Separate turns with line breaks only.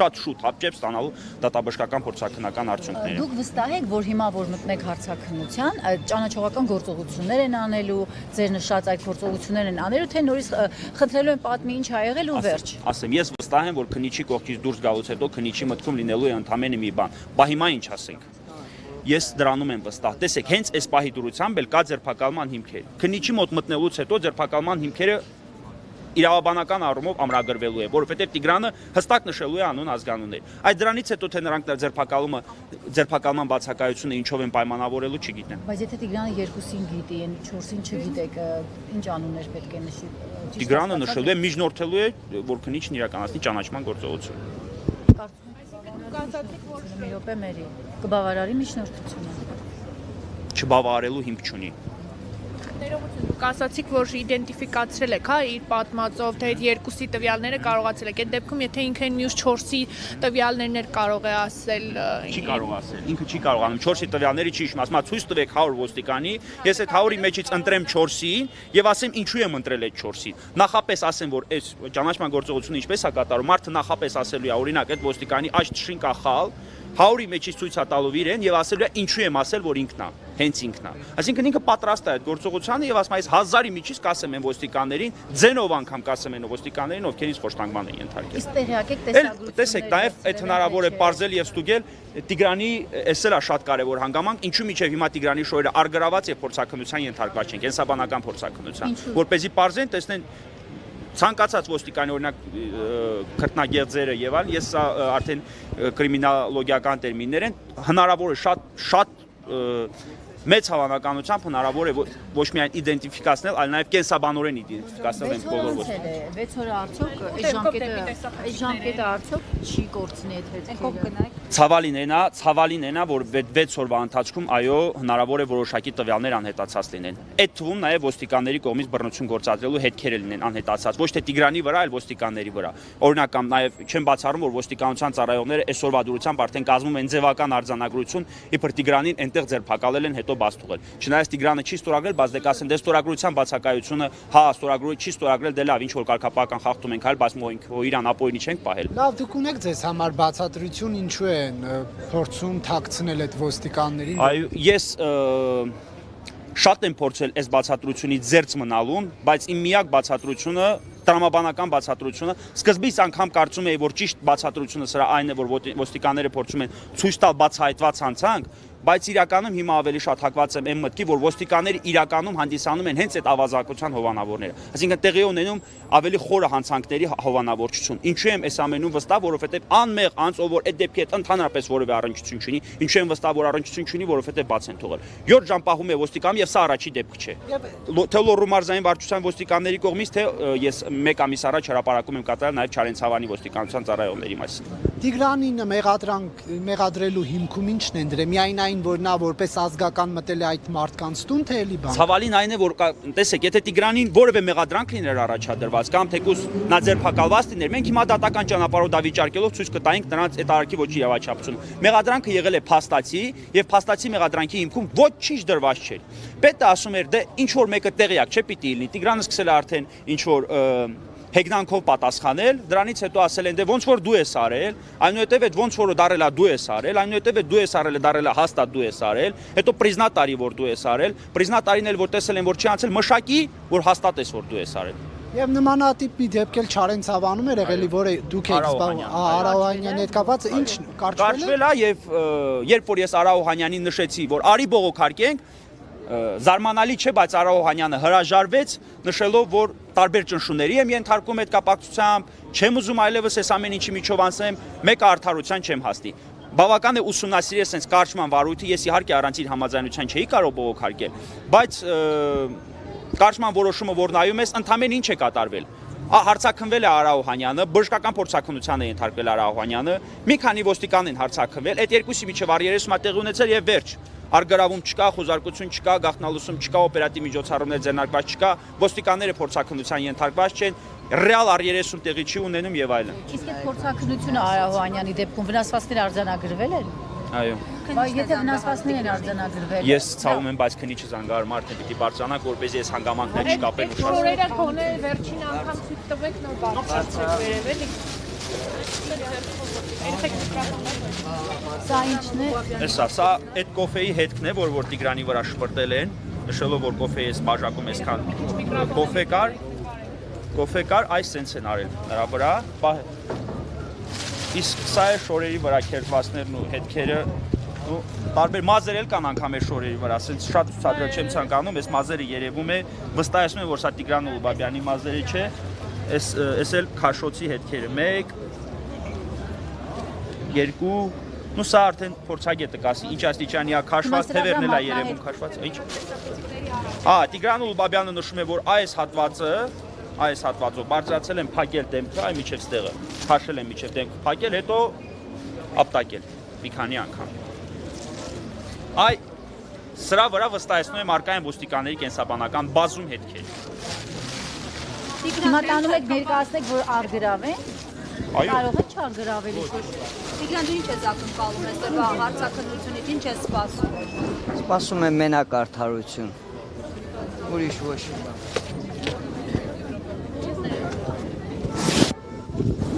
շատ շուտ հապճեպ ստանալու դատաբժշկական փորձաքննական արդյունքները։
Դուք վստահ եք, որ հիմա որ մտնեք հարցաքննության, ճանաչողական գործողություններ են անելու, ձեր նշած այդ գործողություններ են անելու, թե նորից խնդրելու են պատմի ինչ ա եղել ու վերջ։
Ասեմ, ես վստահ եմ, որ քննիչի կողքից դուրս գալուց հետո քննիչի մտքում լինելու է ընդամենը մի բան։ Բա հիմա ինչ ասենք։ Ես դրանում եմ վստահ։ Տեսեք, հենց այս պահի դուրությամբ էլ կա ձերբակալման հիմքեր։ Քննիչի մոտ մտնելուց հետո ձերբակալման հիմքերը իրավաբանական առումով ամրագրվելու է, որովհետև Տիգրանը հստակ նշելու է անուն ազգանուններ։ Այդ դրանից հետո թե նրանք ձերբակալման բացակայությունը ինչով են պայմանավորելու չգիտեմ։
Բայց եթե Տիգրանը 2-ին գիտի, 4-ին չգիտեք, ինչ անուններ պետք է նշի։
Տիգրանը նշելու է, միջնորդելու է, որ քննիչն իրականացնի ճանաչման գործողություն։
Մի րոպե մերի, կբավարարի միջնորդությունը։
Չբավարարելու հիմք չունի։
Դուք ասացիք, որ իդենտիֆիկացրել եք, հա, իր պատմածով, թե այդ 2-ի տվյալները կարողացել եք։ Այդ դեպքում եթե ինքը մյուս 4-ի տվյալներն էր կարող է ասել,
չի կարող ասել։ Ինքը չի կարողանում 4-ի տվյալները չի իշում, ասում է ցույց տվեք 100 ոստիկանի, ես այդ 100-ի մեջից ընտրեմ 4-ին եւ ասեմ ինչու եմ ընտրել այդ 4-ին։ Նախապես ասեմ, որ այս ճանաչման գործողությունը ինչպես է կատարում, մարդը նախապես ասելու է, օրինակ, այդ ոստիկանի աջ թշին կա խալ, 100-ի մեջից ցույց է տալու իրեն եւ ասելու է ինչու եմ ասել, որ ինքն է, հենց ինքն է։ Այսինքն ինքը պատրաստ է այդ գործողությանը եւ ասում է, այս 1000-ի միջից կասեմ են ոստիկաններին, ձենով անգամ կասեմ են ոստիկաններին, ովքեր ինձ խոշտանգման են ենթարկել։
Իսկ տեղյակ եք տեսագրությունները։
Տեսեք, նաեւ այդ հնարավոր է բարձել եւ ստուգել Տիգրանի, էսել է շատ կարեւոր հանգամանք, ինչու միջև հիմա Տիգրանի շոյերը արգրաված եւ փորձաքննության ենթարկված չեն, կենսաբանական փորձաքննության, որպեսզի բարձեն, տեսնեն ցանկացած ոստիկանի օրինակ քրտնագեղձերը եւ այլն, ես սա արդեն կրիմինոլոգիական տերմիններ են, հնարավոր է շատ մեծ հավանականությամբ հնարավոր է ոչ միայն իդենտիֆիկացնել, այլ նաև կենսաբանորեն իդենտիֆիկացնել են բոլոր ոստիկանները։
6 օրը արդյոք այս ժամկետը արդյոք չի կորցնի այդ հետքերը։
Ցավալին է նա, որ 6 օրվա ընթացքում այո հնարավոր է որոշակի տվյալներ անհետացած լինեն։ Այդ թվում նաև ոստիկանների կողմից բռնություն գործադրելու հետքերը լինեն անհետացած, ոչ թե Տիգրանի վրա, այլ ոստիկանների վրա։ Օրինակ կամ նաև չեմ բացառում, որ ոստիկանության ծառայողները այսօրվա դուրությամբ արդեն կազմում են ձևական արձանագրություն, իբր Տիգրանին այնտեղ ձերբակալել են, հետո բաց թողել։ Չնայած Տիգրանը չի ստորագրել, բայց դե կասեն դե ստորագրության բացակայությունը, հա, ստորագրույթ չի ստորագրել, դե լավ, ինչ որ կարգապահական խախտում ենք, այլ բայց իրան ապօրինի չենք պահել։
Լավ, դուք ունեք ձեզ համար բացատրություն ինչու են փորձում թաքցնել այդ ոստիկաններին։
Այո, ես շատ եմ փորձել այս բացատրությունից զերծ մնալուն, բայց իմ միակ բացատրությունը տրամաբանական բացատրությունը սկզբից անգամ կարծում էի, որ ճիշտ բացատրությունը սրա այն է, որ ոստիկանները փորձում են ցույց տալ բացահայտված հանցանք, բայց իրականում հիմա ավելի շատ հակված եմ այն մտքի, որ ոստիկանները իրականում հանդիսանում են հենց այդ ավազակության հովանավորները։ Այսինքն տեղի ունենում ավելի խորը հանցանքների հովանավորչություն։ Ինչու եմ այս ամենում վստահ, որովհետև անմեղ անց, ով որ այդ դեպքի հետ ընդհանրապես որևէ առնչություն չունի, ինչու եմ վստահ, որ առնչություն չունի, որովհետև բաց են թողել։ 7 ժամ պահում է ոստիկան եւ սա առաջի դեպք չէ։ Թե Լոռու մարզային վարչության ոստիկանների կողմից, թե ես 1 ամիս առաջ հրապարակում եմ կատարել նաեւ Չարենցավանի ոստիկանության ծառայողների մասին։
Տիգրանին մեղադրելու հիմքում ինչն են դրել։ Միայն այն, որ նա որպես ազգական մտել է այդ մարդկանց տուն, թե էլի բան։
Ցավալին այն է, որ տեսեք, եթե Տիգրանին որևէ մեղադրանք լիներ առաջադրված կամ թեկուզ նա ձերբակալված լիներ, մենք հիմա դատական ճանապարհով դա վիճարկելով ցույց կտայինք նրանց այդ արարքի ոչի իրավաչափությունը։ Մեղադրանքը եղել է փաստացի եւ փաստացի մեղադրանքի հիմքում ոչինչ դրված չէր։ Պետը ասում էր, դե ինչ որ մեկը տեղյակ չէ պիտի լինի։ Տիգրանը սկսել է արդեն ինչ որ հեգնանքով պատասխանել, դրանից հետո ասել են դե ոնց որ դու ես արել, այնուհետև այդ ոնց որը դարելա դու ես արել, այնուհետև այդ դու ես արել դարելա հաստատ դու ես արել, հետո պրիզնատարի որ դու ես արել, պրիզնատարին էլ որ տեսել են որ չի անցել մշակի, որ հաստատ ես որ դու ես արել։
Եվ նմանատիպ մի դեպք էլ Չարենցավանում էր եղել, որը դուք եք զբաղվում Արաուհանյանի հետ կապված, ինչ
կարճվել է եւ երբ որ ես Արաուհանյանին նշեցի, որ արի բողոքարկենք, զարմանալի չէ, բայց Արաուհանյանը հրաժարվեց, նշելով, որ տարբեր ճնշումների եմ ենթարկում այդ կապակցությամբ, չեմ ուզում այլևս այս ամեն ինչի միջով անցնեմ, մեկը արդարության չեմ հասնի։ Բավական է ուսումնասիրել sense կարճման վարույթը, ես իհարկե առանց իր համաձայնության չէի կարող բողոքարկել, բայց կարճման որոշումը, որ նայում ես, ընդամենը ինչ է կատարվել։ Հարցաքնվել է Արաուհանյանը, բժշկական փորձաքննության է ենթարկվել Արաուհանյանը, մի քանի ոստիկան են հարցաքնվել, այդ երկուսի միջև առերեսում է տեղի ունեցել եւ վերջ։ Արգրավում չկա, խոզարկություն չկա, գաղտնալուսում չկա, օպերատիվ միջոցառումներ ձեռնարկված չկա, ոստիկանները փորձաքննության ենթարկված չեն, ռեալ առերեսում տեղի չի ունենում եւ այլն։
Իսկ այդ փորձաքննությունը Արաուհանյանի դեպքում վնասվածքներ արձանագրվել են։
Այո։
Բայց եթե վնասվածքներ են արձանագրվել։
Ես ցավում եմ, բայց քնիչը զանգահարում արդեն պիտի բարձրանա, որպեսզի այս հանգամանքները չկապեն
ուշացնեն։ Օրերը գոնե վերջին անգամ ցույց տվեք նոր բարձրացեք վերև էլի։
Սա ինչն է։
Սա այդ կոֆեի հետքն է, որ Տիգրանի վրա շպրտել են, նշելով որ կոֆեի էս բաժակում այսքան կոֆե կար, այս սենց են արել նրա վրա։ Իսկ սա է շորերի վրա քերծվածներն ու հետքերը ու տարբեր մազեր էլ կան անգամ է շորերի վրա, ասենց շատ ցածր չեմ ցանկանում, այս մազերը երևում է, վստահեցնում եմ որ սա Տիգրան Ուլուբաբյանի մազերը չէ, այս էլ քաշոցի հետքերը 1 2 նու սա արդեն փորձագետը կասի ինչ աստիճանի է քաշված, թևերն էլ է երևում քաշված, ինչ։ Տիգրան Ուլուբաբյանը նշում է որ այս հատվածով բարձրացել են փակել դեմքը, այ միջև ստեղը, քաշել են միջև դեմքը, փակել, հետո ապտակել մի քանի անգամ։ Այ սրա վրա վստահեցնում եմ արկա են ոստիկանների կենսաբանական բազում հետքեր։
Հիմա տանում եք ներկայացնեք, որ արգրավեն։
Այո։
Կարող է չարգրավել ինչ-որ։
Տիգրան, դու ինչ ես ակնկալում այստեղվա հարցաքննությունից, ինչ ես սպասում։
Սպասում եմ մենակ արդարություն։ Ուրիշ ոչ։